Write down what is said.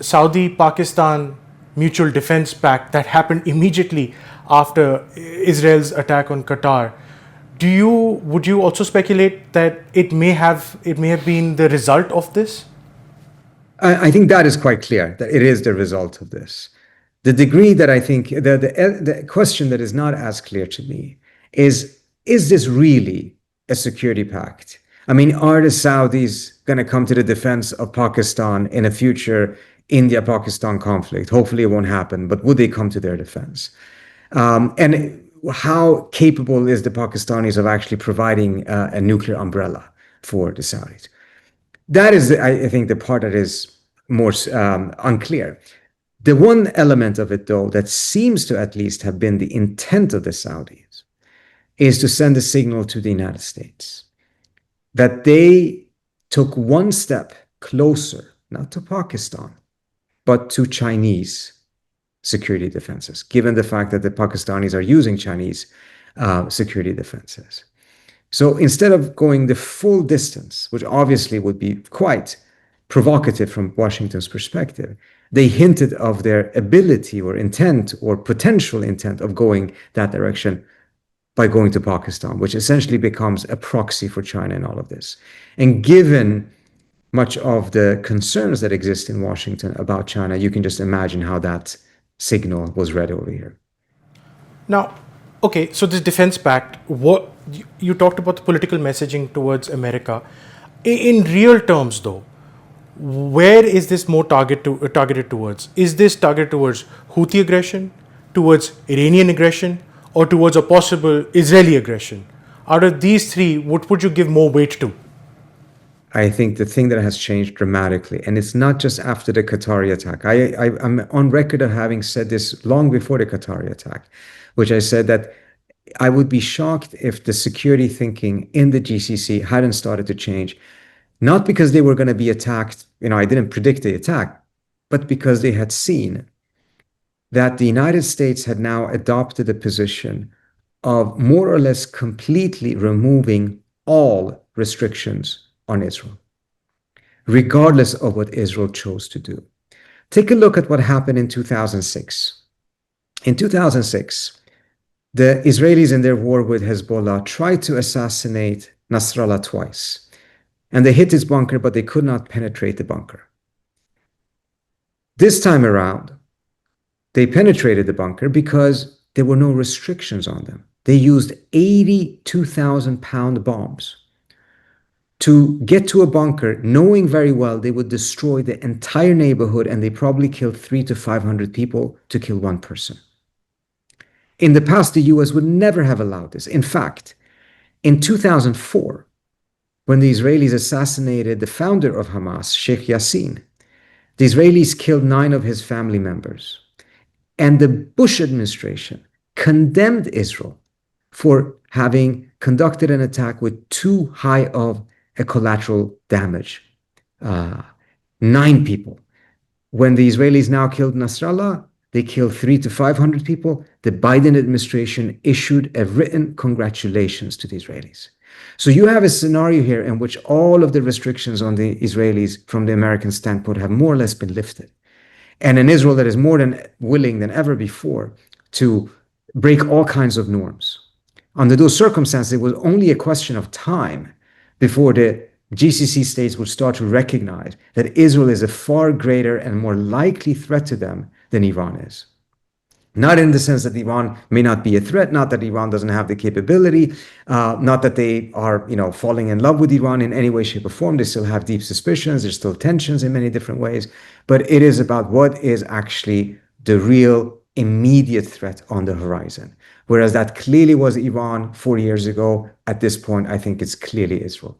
Saudi-Pakistan Mutual Defense Pact that happened immediately after Israel's attack on Qatar, would you also speculate that it may have been the result of this? I think that is quite clear that it is the result of this. The degree that I think the question that is not as clear to me is this really a security pact? I mean, are the Saudis going to come to the defense of Pakistan in a future India-Pakistan conflict? Hopefully it won't happen, but would they come to their defense? And how capable is the Pakistanis of actually providing a nuclear umbrella for the Saudis? That is, I think, the part that is more unclear. The one element of it, though, that seems to at least have been the intent of the Saudis is to send a signal to the United States that they took one step closer, not to Pakistan, but to Chinese security defenses, given the fact that the Pakistanis are using Chinese security defenses. So instead of going the full distance, which obviously would be quite provocative from Washington's perspective, they hinted of their ability or intent or potential intent of going that direction by going to Pakistan, which essentially becomes a proxy for China in all of this. And given much of the concerns that exist in Washington about China, you can just imagine how that signal was read over here. Now, okay, so this defense pact, what you talked about the political messaging towards America. In real terms, though, where is this more targeted towards? Is this targeted towards Houthi aggression, towards Iranian aggression, or towards a possible Israeli aggression? Out of these three, what would you give more weight to? I think the thing that has changed dramatically, and it's not just after the Qatari attack. I'm on record of having said this long before the Qatari attack, which I said that I would be shocked if the security thinking in the GCC hadn't started to change, not because they were going to be attacked, I didn't predict the attack, but because they had seen that the United States had now adopted a position of more or less completely removing all restrictions on Israel, regardless of what Israel chose to do. Take a look at what happened in 2006. In 2006, the Israelis in their war with Hezbollah tried to assassinate Nasrallah twice. And they hit his bunker, but they could not penetrate the bunker. This time around, they penetrated the bunker because there were no restrictions on them. They used 82,000-pound bombs to get to a bunker, knowing very well they would destroy the entire neighborhood, and they probably killed 300 to 500 people to kill one person. In the past, the US would never have allowed this. In fact, in 2004, when the Israelis assassinated the founder of Hamas, Sheikh Yassin, the Israelis killed 9 of his family members. And the Bush administration condemned Israel for having conducted an attack with too high of a collateral damage. 9 people. When the Israelis now killed Nasrallah, they killed 300 to 500 people. The Biden administration issued a written congratulations to the Israelis. So you have a scenario here in which all of the restrictions on the Israelis from the American standpoint have more or less been lifted. And an Israel that is more than willing than ever before to break all kinds of norms. Under those circumstances, it was only a question of time before the GCC states would start to recognize that Israel is a far greater and more likely threat to them than Iran is. Not in the sense that Iran may not be a threat, not that Iran doesn't have the capability, not that they are, falling in love with Iran in any way, shape, or form. They still have deep suspicions. There's still tensions in many different ways. But it is about what is actually the real immediate threat on the horizon. Whereas that clearly was Iran 4 years ago. At this point, I think it's clearly Israel.